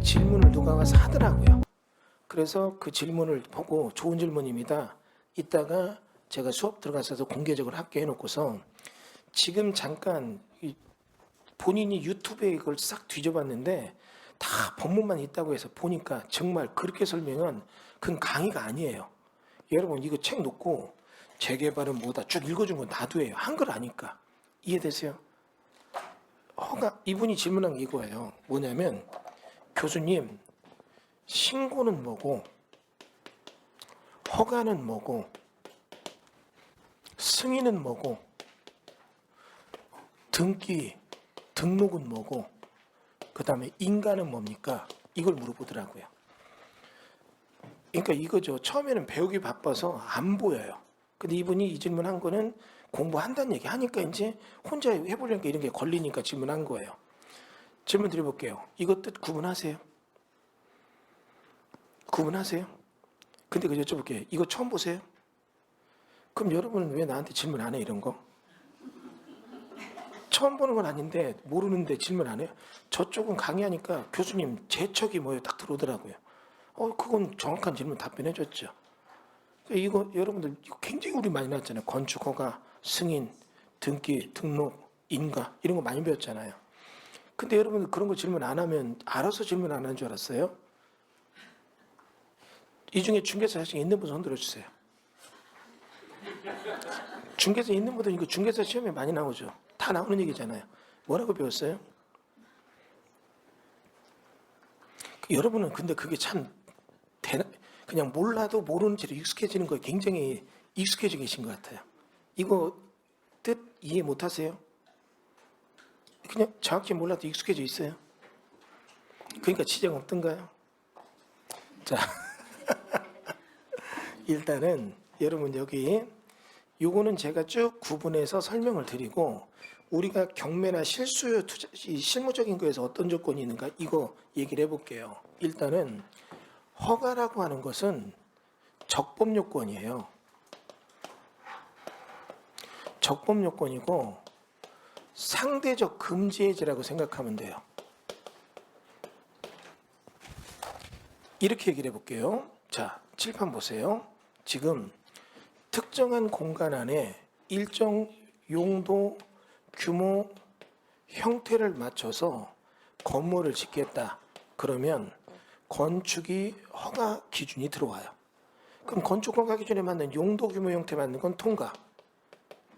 질문을 누가 와서 하더라고요. 그래서 그 질문을 보고 좋은 질문입니다. 이따가 제가 수업 들어가서 공개적으로 할게 해놓고서 지금 잠깐 본인이 유튜브에 이걸 싹 뒤져봤는데 다 본문만 있다고 해서 보니까 정말 그렇게 설명은 그건 강의가 아니에요. 여러분 이거 책 놓고 재개발은 뭐다 쭉 읽어준 건 놔두예요. 한글 아니까. 이해되세요? 이분이 질문한 게 이거예요. 뭐냐면 교수님 신고는 뭐고 허가는 뭐고 승인은 뭐고 등록은 뭐고 그 다음에 인가는 뭡니까? 이걸 물어보더라고요. 그러니까 이거죠. 처음에는 배우기 바빠서 안 보여요. 근데 이분이 이 질문한 거는 공부한다는 얘기 하니까 이제 혼자 해보려니까 이런 게 걸리니까 질문한 거예요. 질문 드려볼게요. 이거 뜻 구분하세요? 구분하세요? 근데 그 여쭤볼게요. 이거 처음 보세요? 그럼 여러분은 왜 나한테 질문 안 해 이런 거? 처음 보는 건 아닌데 모르는데 질문 안 해요? 저쪽은 강의하니까 교수님 제척이 뭐예요? 딱 들어오더라고요. 그건 정확한 질문 답변해 줬죠. 이거 여러분들 이거 굉장히 우리 많이 나왔잖아요. 건축 허가, 승인, 등록, 인가 이런 거 많이 배웠잖아요. 근데 여러분들 그런 거 질문 안 하면 알아서 질문 안 하는 줄 알았어요? 이 중에 중개사 자신 있는 분 손 들어주세요. 중개사 있는 분들 이거 중개사 시험에 많이 나오죠. 다 나오는 얘기잖아요. 뭐라고 배웠어요? 여러분은 근데 그게 참 그냥 몰라도 모르는 채로 익숙해지는 거에 굉장히 익숙해져 계신 것 같아요. 이거 뜻 이해 못 하세요? 그냥 정확히 몰라도 익숙해져 있어요. 그러니까 지장 없던가요? 자, 일단은 여러분 여기 요거는 제가 쭉 구분해서 설명을 드리고 우리가 경매나 실수요 투자 실무적인 거에서 어떤 조건이 있는가 이거 얘기를 해볼게요. 일단은 허가라고 하는 것은 적법 요건이에요. 적법 요건이고 상대적 금지 해제라고 생각하면 돼요. 이렇게 얘기를 해볼게요. 자, 칠판 보세요. 지금 특정한 공간 안에 일정 용도, 규모, 형태를 맞춰서 건물을 짓겠다. 그러면 건축이 허가 기준이 들어와요. 그럼 건축 허가 기준에 맞는 용도, 규모, 형태 맞는 건 통과.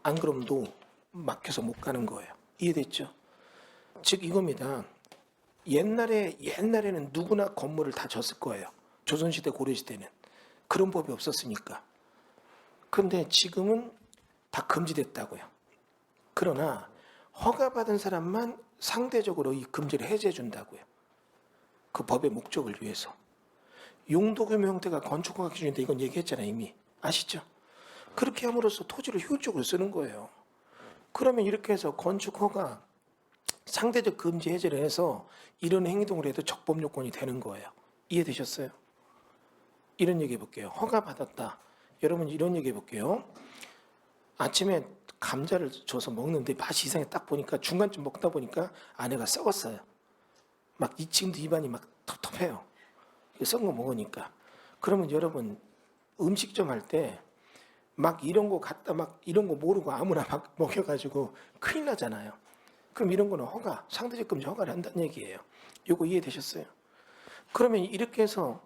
안 그러면 노, 막혀서 못 가는 거예요. 이해됐죠? 즉 이겁니다. 옛날에는 누구나 건물을 다 졌을 거예요. 조선시대, 고려시대는. 그런 법이 없었으니까. 근데 지금은 다 금지됐다고요. 그러나 허가받은 사람만 상대적으로 이 금지를 해제해 준다고요. 그 법의 목적을 위해서. 용도, 규모, 형태가 건축 허가 기준인데 이건 얘기했잖아요. 이미. 아시죠? 그렇게 함으로써 토지를 효율적으로 쓰는 거예요. 그러면 이렇게 해서 건축 허가 상대적 금지 해제를 해서 이런 행동을 해도 적법 요건이 되는 거예요. 이해되셨어요? 이런 얘기 해볼게요. 허가 받았다. 여러분 이런 얘기 해볼게요. 아침에 감자를 줘서 먹는데 맛이 이상해. 딱 보니까 중간쯤 먹다 보니까 안에가 썩었어요. 막 지금도 입안이 막 텁텁해요. 썩은 거 먹으니까. 그러면 여러분 음식점 할 때 막 이런 거 갖다 막 이런 거 모르고 아무나 막 먹여가지고 큰일 나잖아요. 그럼 이런 거는 허가, 상대적 금지 허가를 한다는 얘기예요. 이거 이해되셨어요? 그러면 이렇게 해서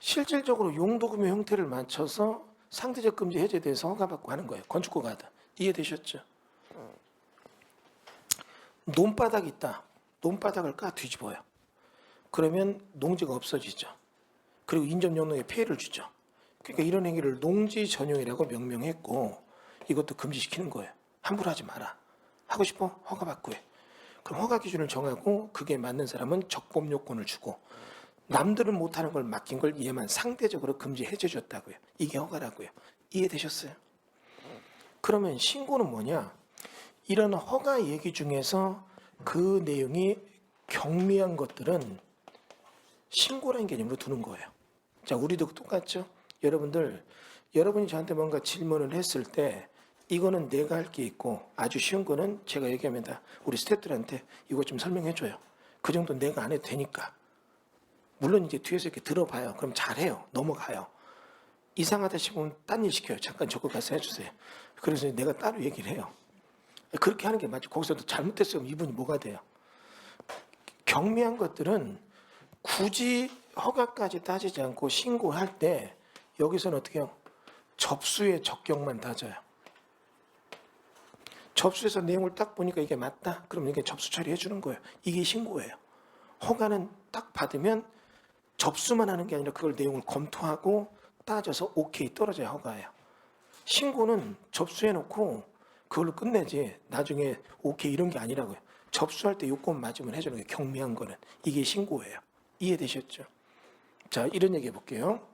실질적으로 용도, 규모, 형태를 맞춰서 상대적 금지 해제돼서 허가받고 하는 거예요. 건축 허가다. 이해되셨죠? 논바닥이 있다. 논바닥을 까 뒤집어요. 그러면 농지가 없어지죠. 그리고 인접용로에 피해를 주죠. 그러니까 이런 행위를 농지 전용이라고 명명했고 이것도 금지시키는 거예요. 함부로 하지 마라. 하고 싶어? 허가받고 해. 그럼 허가 기준을 정하고 그게 맞는 사람은 적법 요건을 주고 남들은 못하는 걸 맡긴 걸 얘만 상대적으로 금지 해제 줬다고요. 이게 허가라고요. 이해되셨어요? 그러면 신고는 뭐냐? 이런 허가 얘기 중에서 그 내용이 경미한 것들은 신고라는 개념으로 두는 거예요. 자, 우리도 똑같죠? 여러분이 저한테 뭔가 질문을 했을 때 이거는 내가 할 게 있고 아주 쉬운 거는 제가 얘기합니다. 우리 스태프들한테 이거 좀 설명해 줘요. 그 정도 내가 안 해도 되니까. 물론 이제 뒤에서 이렇게 들어봐요. 그럼 잘해요. 넘어가요. 이상하다 싶으면 딴 일 시켜요. 잠깐 저거 가서 해주세요. 그래서 내가 따로 얘기를 해요. 그렇게 하는 게 맞죠. 거기서도 잘못했으면 이분이 뭐가 돼요. 경미한 것들은 굳이 허가까지 따지지 않고 신고할 때 여기서는 어떻게 해요? 접수의 적격만 따져요. 접수해서 내용을 딱 보니까 이게 맞다? 그럼 이게 접수 처리해 주는 거예요. 이게 신고예요. 허가는 딱 받으면 접수만 하는 게 아니라 그걸 내용을 검토하고 따져서 오케이 떨어져야 허가예요. 신고는 접수해놓고 그걸로 끝내지 나중에 오케이 이런 게 아니라고요. 접수할 때 요건 맞으면 해주는 거예요. 경미한 거는. 이게 신고예요. 이해되셨죠? 자, 이런 얘기 해볼게요.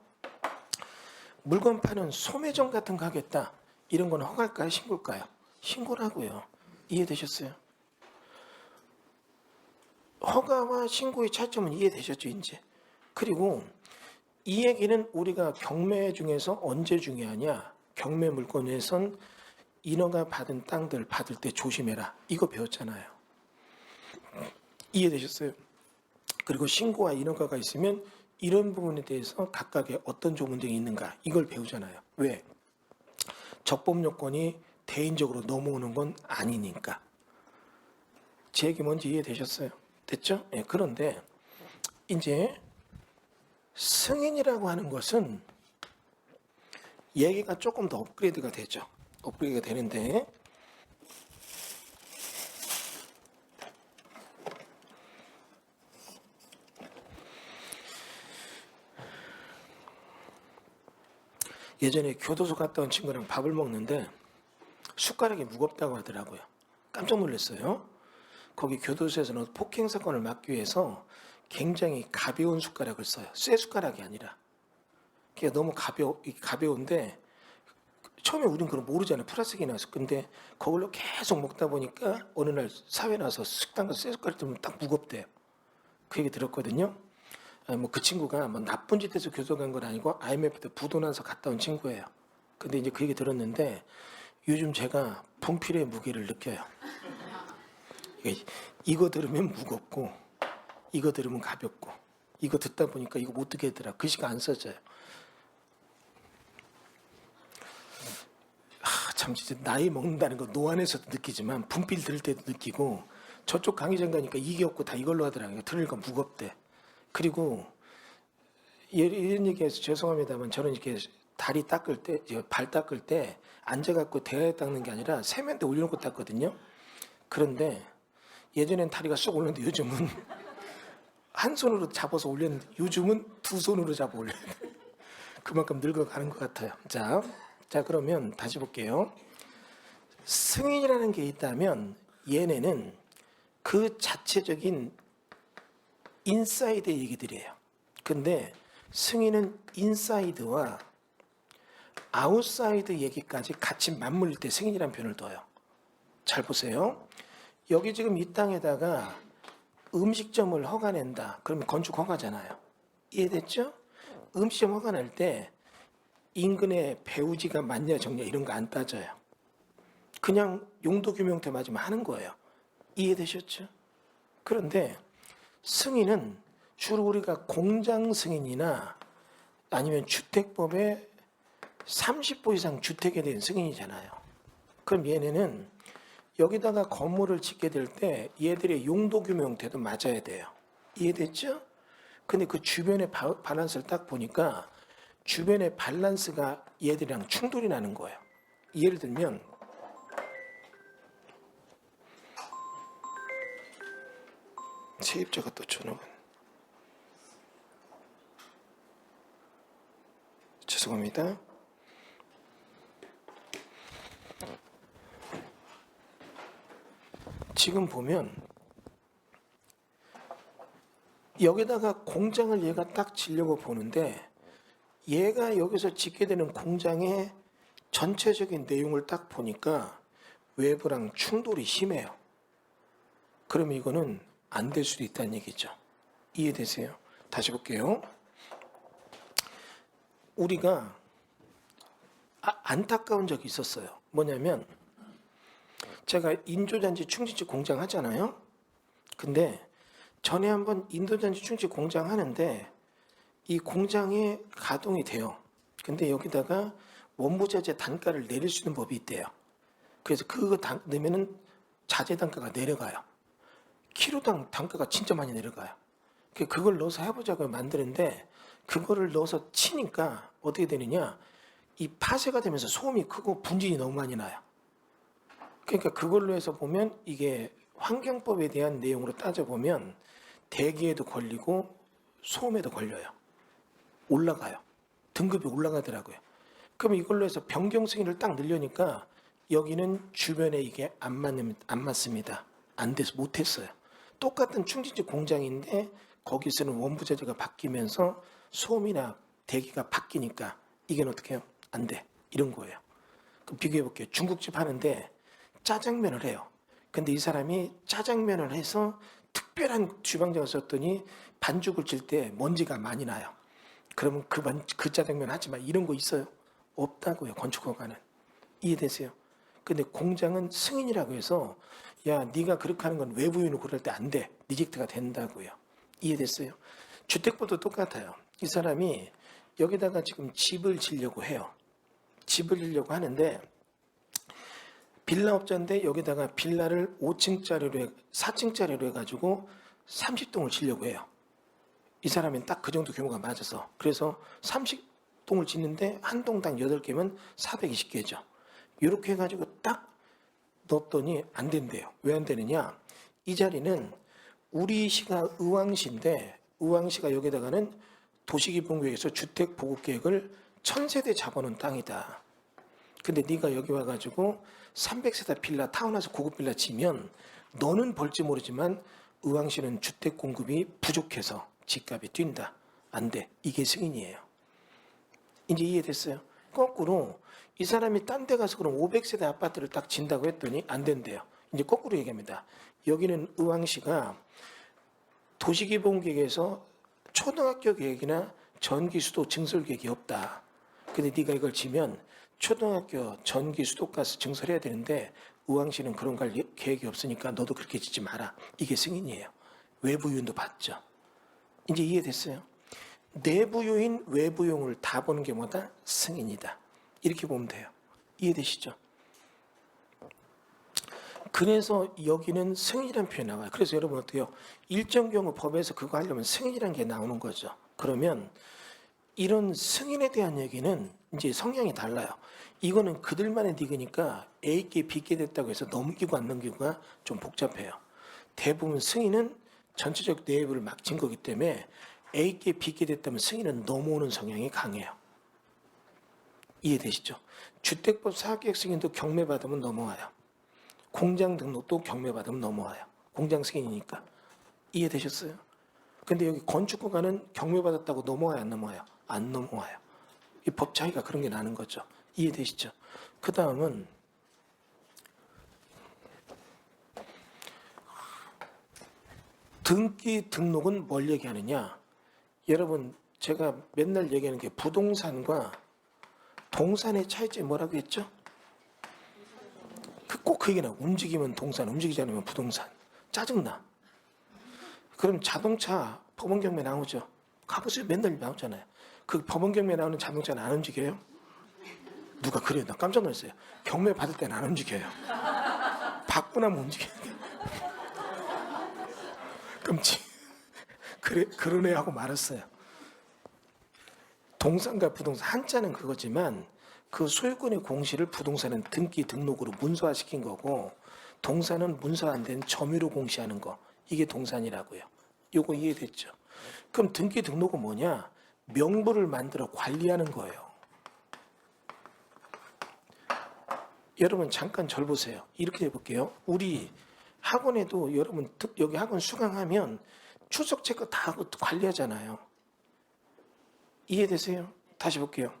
물건 파는 소매점 같은 거 하겠다. 이런 건 허가일까요? 신고일까요? 신고라고요. 이해되셨어요? 허가와 신고의 차이점은 이해되셨죠? 이제. 그리고 이 얘기는 우리가 경매 중에서 언제 중요하냐? 경매 물건에선 인허가 받은 땅들 받을 때 조심해라. 이거 배웠잖아요. 이해되셨어요? 그리고 신고와 인허가가 있으면 이런 부분에 대해서 각각의 어떤 조문들이 있는가 이걸 배우잖아요. 왜? 적법 요건이 대인적으로 넘어오는 건 아니니까. 제 얘기 뭔지 이해되셨어요? 됐죠? 네, 그런데 이제 승인이라고 하는 것은 얘기가 조금 더 업그레이드가 되죠. 업그레이드가 되는데 예전에 교도소 갔다 온 친구랑 밥을 먹는데 숟가락이 무겁다고 하더라고요. 깜짝 놀랐어요. 거기 교도소에서는 폭행 사건을 막기 위해서 굉장히 가벼운 숟가락을 써요. 쇠 숟가락이 아니라. 그게 너무 가벼운데 처음에 우린 그걸 모르잖아요. 플라스틱이 나서. 근데 그걸로 계속 먹다 보니까 어느 날 사회 나서 식당 가서 쇠 숟가락 들면 딱 무겁대요. 그 얘기 들었거든요. 그 친구가 뭐 나쁜 짓해서 교도소 간 건 아니고 IMF 때 부도 나서 갔다 온 친구예요. 근데 이제 그 얘기 들었는데 요즘 제가 분필의 무게를 느껴요. 이거 들으면 무겁고 이거 들으면 가볍고 이거 듣다 보니까 이거 못 듣겠더라. 글씨가 안 써져요. 참 진짜 나이 먹는다는 거 노안에서도 느끼지만 분필 들을 때도 느끼고 저쪽 강의장 가니까 이게 없고 다 이걸로 하더라고요. 들으니까 무겁대. 그리고 이런 얘기해서 죄송합니다만 저는 이렇게 다리 닦을 때, 발 닦을 때 앉아갖고 대야에 닦는 게 아니라 세면대 올려놓고 닦거든요. 그런데 예전엔 다리가 쏙 올렸는데 요즘은 한 손으로 잡아서 올렸는데 요즘은 두 손으로 잡아 올려요. 그만큼 늙어가는 것 같아요. 자 그러면 다시 볼게요. 승인이라는 게 있다면 얘네는 그 자체적인 인사이드 얘기들이에요. 근데 승인은 인사이드와 아웃사이드 얘기까지 같이 맞물릴 때 승인이라는 표현을 둬요. 잘 보세요. 여기 지금 이 땅에다가 음식점을 허가낸다. 그러면 건축 허가잖아요. 이해됐죠? 음식점 허가낼 때 인근에 배우지가 많냐 적냐 이런 거 안 따져요. 그냥 용도 규명태 맞으면 하는 거예요. 이해되셨죠? 그런데 승인은 주로 우리가 공장 승인이나 아니면 주택법에 30호 이상 주택에 대한 승인이잖아요. 그럼 얘네는 여기다가 건물을 짓게 될 때 얘들의 용도 규명태도 맞아야 돼요. 이해됐죠? 근데 그 주변의 밸런스를 딱 보니까 주변의 밸런스가 얘들이랑 충돌이 나는 거예요. 예를 들면 세입자가 또 전화가 죄송합니다. 지금 보면 여기다가 공장을 얘가 딱 지려고 보는데 얘가 여기서 짓게 되는 공장의 전체적인 내용을 딱 보니까 외부랑 충돌이 심해요. 그러면 이거는 안 될 수도 있다는 얘기죠. 이해되세요? 다시 볼게요. 우리가 안타까운 적이 있었어요. 뭐냐면 제가 인조잔치 충진지 공장 하잖아요. 근데 전에 한번 인조잔치 충진지 공장 하는데 이 공장에 가동이 돼요. 근데 여기다가 원부자재 단가를 내릴 수 있는 법이 있대요. 그래서 그거 넣으면은 자재 단가가 내려가요. 키로당 단가가 진짜 많이 내려가요. 그걸 넣어서 해보자고 만드는데 그거를 넣어서 치니까 어떻게 되느냐, 이 파쇄가 되면서 소음이 크고 분진이 너무 많이 나요. 그러니까 그걸로 해서 보면 이게 환경법에 대한 내용으로 따져보면 대기에도 걸리고 소음에도 걸려요. 올라가요. 등급이 올라가더라고요. 그럼 이걸로 해서 변경 승인을 딱 늘려니까 여기는 주변에 이게 안 맞습니다. 안 돼서 못했어요. 똑같은 충진지 공장인데 거기서는 원부자재가 바뀌면서 소음이나 대기가 바뀌니까 이게 어떻게 해요? 안 돼. 이런 거예요. 그럼 비교해 볼게요. 중국집 하는데 짜장면을 해요. 근데 이 사람이 짜장면을 해서 특별한 주방장을 썼더니 반죽을 칠 때 먼지가 많이 나요. 그러면 그 짜장면 하지 마. 이런 거 있어요? 없다고요. 건축허가는. 이해되세요? 근데 공장은 승인이라고 해서 야 네가 그렇게 하는 건 외부인으로 그럴 때 안 돼. 리젝트가 된다고요. 이해됐어요? 주택법도 똑같아요. 이 사람이 여기다가 지금 집을 지려고 해요. 집을 지려고 하는데 빌라업자인데 여기다가 빌라를 5층짜리로 4층짜리로 해가지고 30동을 지려고 해요. 이 사람은 딱 그 정도 규모가 맞아서. 그래서 30동을 짓는데 한 동당 8개면 420개죠. 이렇게 해가지고 딱 넣었더니 안 된대요. 왜 안 되느냐? 이 자리는 우리시가 의왕시인데 의왕시가 여기다가는 도시기본구역에서 주택보급계획을 1000세대 잡아놓은 땅이다. 근데 네가 여기 와가지고 300세대 빌라 타운하우스 고급 빌라 지면 너는 벌지 모르지만 의왕시는 주택 공급이 부족해서 집값이 뛴다. 안 돼. 이게 승인이에요. 이제 이해됐어요? 거꾸로 이 사람이 딴 데 가서 그럼 500세대 아파트를 딱 진다고 했더니 안 된대요. 이제 거꾸로 얘기합니다. 여기는 의왕시가 도시기본계획에서 초등학교 계획이나 전기수도 증설 계획이 없다. 근데 네가 이걸 지면 초등학교 전기 수도가스 증설해야 되는데 의왕시는 그런 걸 계획이 없으니까 너도 그렇게 짓지 마라. 이게 승인이에요. 외부 요인도 봤죠. 이제 이해됐어요? 내부 요인, 외부 요인을 다 보는 게 뭐다? 승인이다. 이렇게 보면 돼요. 이해되시죠? 그래서 여기는 승인이라는 표현이 나와요. 그래서 여러분 어때요? 일정 경우 법에서 그거 하려면 승인이라는 게 나오는 거죠. 그러면 이런 승인에 대한 얘기는 이제 성향이 달라요. 이거는 그들만의 디그니까 A께 B께 됐다고 해서 넘기고 안 넘기고가 좀 복잡해요. 대부분 승인은 전체적 내부를 막힌 거기 때문에 A께 B께 됐다면 승인은 넘어오는 성향이 강해요. 이해되시죠? 주택법 사업계획 승인도 경매받으면 넘어와요. 공장 등록도 경매받으면 넘어와요. 공장 승인이니까. 이해되셨어요? 근데 여기 건축허가는 경매받았다고 넘어와요, 안 넘어와요? 안 넘어와요. 이 법 차이가 그런 게 나는 거죠. 이해되시죠? 그 다음은 등기 등록은 뭘 얘기하느냐? 여러분 제가 맨날 얘기하는 게 부동산과 동산의 차이점이 뭐라고 했죠? 꼭 그 얘기나. 움직이면 동산, 움직이지 않으면 부동산. 짜증나. 그럼 자동차 법원 경매 나오죠. 가보세요. 맨날 나오잖아요. 그 법원 경매 나오는 자동차는 안 움직여요? 누가 그래요? 나 깜짝 놀랐어요. 경매 받을 때는 안 움직여요. 받고 나면 움직여요. 끔찍. 그러네 하고 말았어요. 동산과 부동산 한자는 그거지만 그 소유권의 공시를 부동산은 등기 등록으로 문서화시킨 거고 동산은 문서 안 된 점유로 공시하는 거. 이게 동산이라고요. 요거 이해됐죠? 그럼 등기 등록은 뭐냐? 명부를 만들어 관리하는 거예요. 여러분 잠깐 절 보세요. 이렇게 해볼게요. 우리 학원에도 여러분 여기 학원 수강하면 출석 체크 다 하고 관리하잖아요. 이해되세요? 다시 볼게요.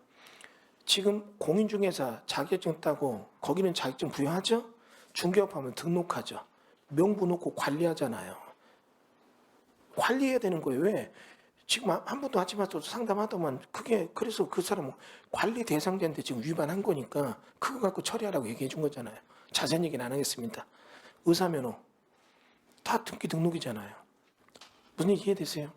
지금 공인중개사 자격증 따고 거기는 자격증 부여하죠? 중개업하면 등록하죠. 명부 놓고 관리하잖아요. 관리해야 되는 거예요. 왜? 지금 한 번도 하지 마도 상담하더만 그게 그래서 그 사람은 관리 대상자인데 지금 위반한 거니까 그거 갖고 처리하라고 얘기해 준 거잖아요. 자세한 얘기는 안 하겠습니다. 의사면허 다 등기 등록이잖아요. 무슨 얘기 이해되세요?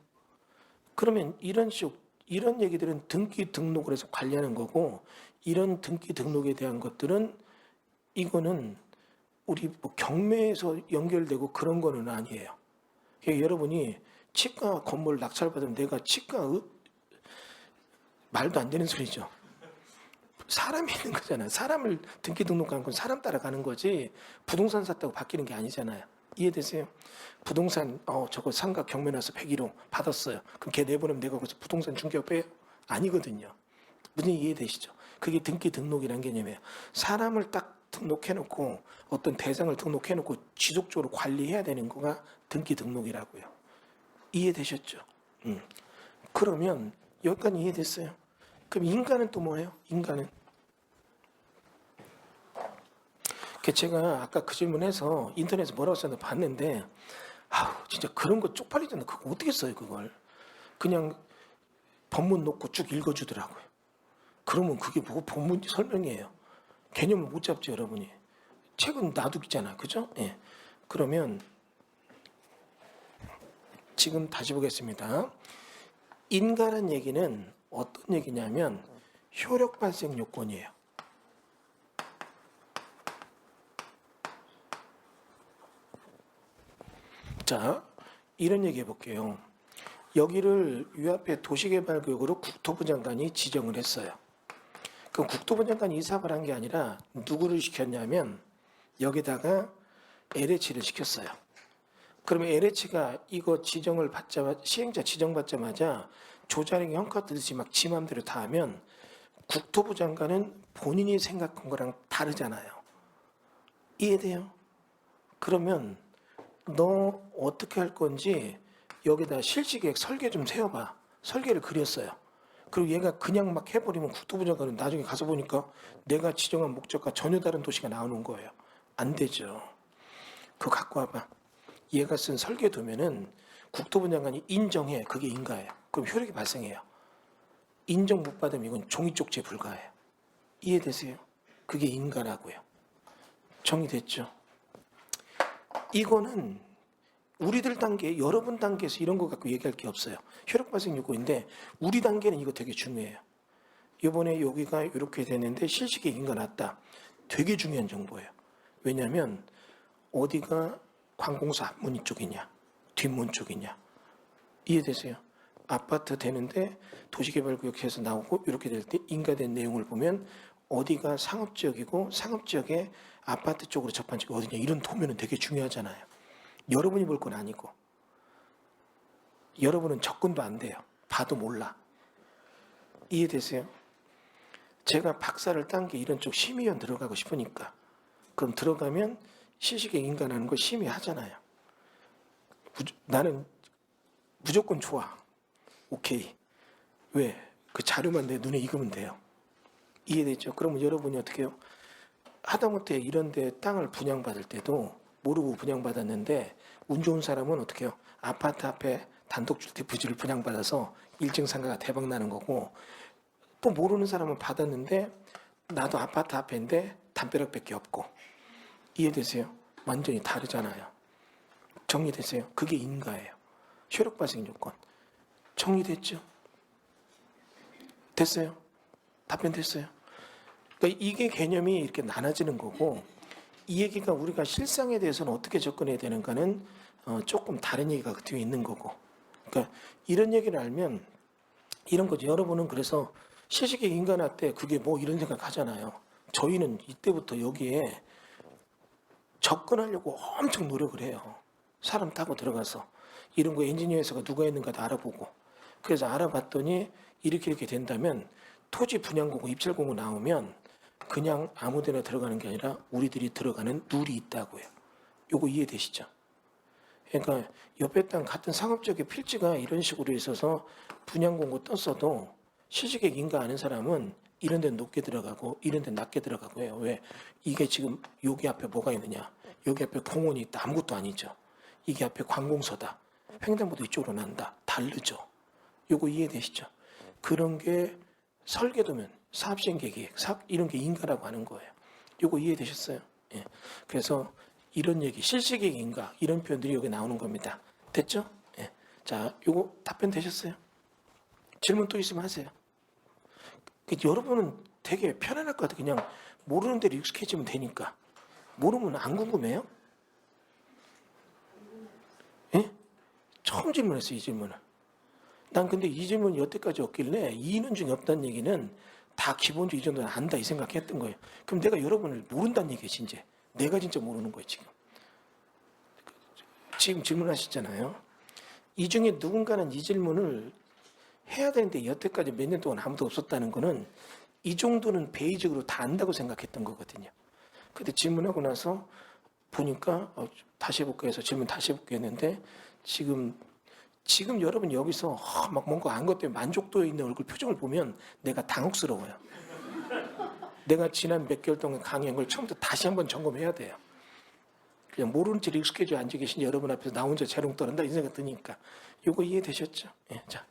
그러면 이런 식으로 이런 얘기들은 등기 등록을 해서 관리하는 거고, 이런 등기 등록에 대한 것들은 이거는 우리 뭐 경매에서 연결되고 그런 거는 아니에요. 그러니까 여러분이 치과 건물 낙찰받으면 내가 말도 안 되는 소리죠. 사람이 있는 거잖아요. 사람을 등기 등록하는 건 사람 따라가는 거지 부동산 샀다고 바뀌는 게 아니잖아요. 이해되세요? 부동산 저거 상가 경매 나서 101호 받았어요. 그럼 걔 내보내면 내가 거기서 부동산 중개업 빼요? 아니거든요. 무슨 이해되시죠? 그게 등기 등록이라는 개념이에요. 사람을 딱 등록해놓고 어떤 대상을 등록해놓고 지속적으로 관리해야 되는 거가 등기 등록이라고요. 이해되셨죠? 그러면 여기까지 이해됐어요? 그럼 인간은 또 뭐예요? 인간은 제가 아까 그 질문해서 인터넷에 뭐라고 썼는데 봤는데 진짜 그런 거 쪽팔리잖아. 그거 어떻게 써요 그걸? 그냥 본문 놓고 쭉 읽어주더라고요. 그러면 그게 뭐고 본문 설명이에요. 개념을 못 잡죠 여러분이. 책은 놔두기잖아, 그죠? 예. 그러면 지금 다시 보겠습니다. 인간한 얘기는 어떤 얘기냐면 효력 발생 요건이에요. 자, 이런 얘기 해볼게요. 여기를 유압의 도시개발구역으로 국토부 장관이 지정을 했어요. 그럼 국토부 장관이 이 사업을 한 게 아니라 누구를 시켰냐면 여기다가 LH를 시켰어요. 그러면 LH가 이거 지정을 받자마자 시행자 지정받자마자 조자룡이 형카 뜨듯이 막 지 맘대로 다 하면 국토부 장관은 본인이 생각한 거랑 다르잖아요. 이해돼요? 그러면 너 어떻게 할 건지 여기다 실시계획 설계 좀 세워봐. 설계를 그렸어요. 그리고 얘가 그냥 막 해버리면 국토부 장관은 나중에 가서 보니까 내가 지정한 목적과 전혀 다른 도시가 나오는 거예요. 안 되죠. 그거 갖고 와봐. 얘가 쓴 설계 도면은 국토부 장관이 인정해. 그게 인가예요. 그럼 효력이 발생해요. 인정 못 받으면 이건 종이 쪽지에 불과해요. 이해되세요? 그게 인가라고요. 정의됐죠? 이거는 우리들 단계, 여러분 단계에서 이런 거 갖고 얘기할 게 없어요. 효력 발생 요건인데 우리 단계는 이거 되게 중요해요. 이번에 여기가 이렇게 됐는데 실시계획인가 났다. 되게 중요한 정보예요. 왜냐하면 어디가 관공서 앞문 쪽이냐, 뒷문 쪽이냐. 이해되세요? 아파트 되는데 도시개발구역에서 나오고 이렇게 될 때 인가된 내용을 보면 어디가 상업지역이고 상업지역에 아파트 쪽으로 접한 지역이 어디냐 이런 도면은 되게 중요하잖아요. 여러분이 볼 건 아니고 여러분은 접근도 안 돼요. 봐도 몰라. 이해되세요? 제가 박사를 딴 게 이런 쪽 심의위원 들어가고 싶으니까 그럼 들어가면 시식에 인간하는 거 심의하잖아요. 나는 무조건 좋아. 오케이. 왜? 그 자료만 내 눈에 익으면 돼요. 이해되죠? 그러면 여러분이 어떻게 해요? 하다못해 이런 데 땅을 분양받을 때도 모르고 분양받았는데 운 좋은 사람은 어떻게 해요? 아파트 앞에 단독주택 부지를 분양받아서 1층 상가가 대박 나는 거고 또 모르는 사람은 받았는데 나도 아파트 앞인데 담벼락밖에 없고 이해되세요? 완전히 다르잖아요. 정리되세요? 그게 인가예요. 효력 발생 요건. 정리됐죠? 됐어요? 답변 됐어요? 그러니까 이게 개념이 이렇게 나눠지는 거고 이 얘기가 우리가 실상에 대해서는 어떻게 접근해야 되는가는 조금 다른 얘기가 그 뒤에 있는 거고 그러니까 이런 얘기를 알면 이런 거죠. 여러분은 그래서 시식의 인간화 때 그게 뭐 이런 생각 하잖아요. 저희는 이때부터 여기에 접근하려고 엄청 노력을 해요. 사람 타고 들어가서 이런 거 엔지니어 회사가 누가 있는가도 알아보고 그래서 알아봤더니 이렇게 된다면 토지 분양 공고 입찰 공고 나오면 그냥 아무데나 들어가는 게 아니라 우리들이 들어가는 룰이 있다고요. 요거 이해되시죠? 그러니까 옆에 땅 같은 상업지역의 필지가 이런 식으로 있어서 분양 공고 떴어도 시식액 인가 아는 사람은 이런 데는 높게 들어가고 이런 데는 낮게 들어가고 해요. 왜? 이게 지금 여기 앞에 뭐가 있느냐? 여기 앞에 공원이 있다. 아무것도 아니죠. 이게 앞에 관공서다. 횡단보도 이쪽으로 난다. 다르죠. 요거 이해되시죠? 그런 게 설계도면 사업시행계획, 사업 이런 게 인가라고 하는 거예요. 요거 이해되셨어요? 예. 그래서 이런 얘기, 실시계획 인가 이런 표현들이 여기 나오는 겁니다. 됐죠? 예. 자, 요거 답변 되셨어요? 질문 또 있으면 하세요. 여러분은 되게 편안할 것 같아요. 그냥 모르는 대로 익숙해지면 되니까. 모르면 안 궁금해요? 예? 처음 질문했어요, 이 질문을. 난 근데 이 질문이 여태까지 없길래 이의는 중에 없다는 얘기는 다 기본적으로 이 정도는 안다 이 생각했던 거예요. 그럼 내가 여러분을 모른다는 얘기예요, 진짜. 내가 진짜 모르는 거예요, 지금. 지금 질문하셨잖아요. 이 중에 누군가는 이 질문을 해야 되는데 여태까지 몇 년 동안 아무도 없었다는 거는 이 정도는 베이직으로 다 안다고 생각했던 거거든요. 근데 질문하고 나서 보니까 다시 해볼까 해서 질문 다시 해볼까 했는데 지금 여러분 여기서 막 뭔가 안 것 때문에 만족도에 있는 얼굴 표정을 보면 내가 당혹스러워요. 내가 지난 몇 개월 동안 강의한 걸 처음부터 다시 한번 점검해야 돼요. 그냥 모르는 채 익숙해져 앉아 계신 여러분 앞에서 나 혼자 재롱 떠는다 이 생각 드니까. 요거 이해되셨죠? 예, 자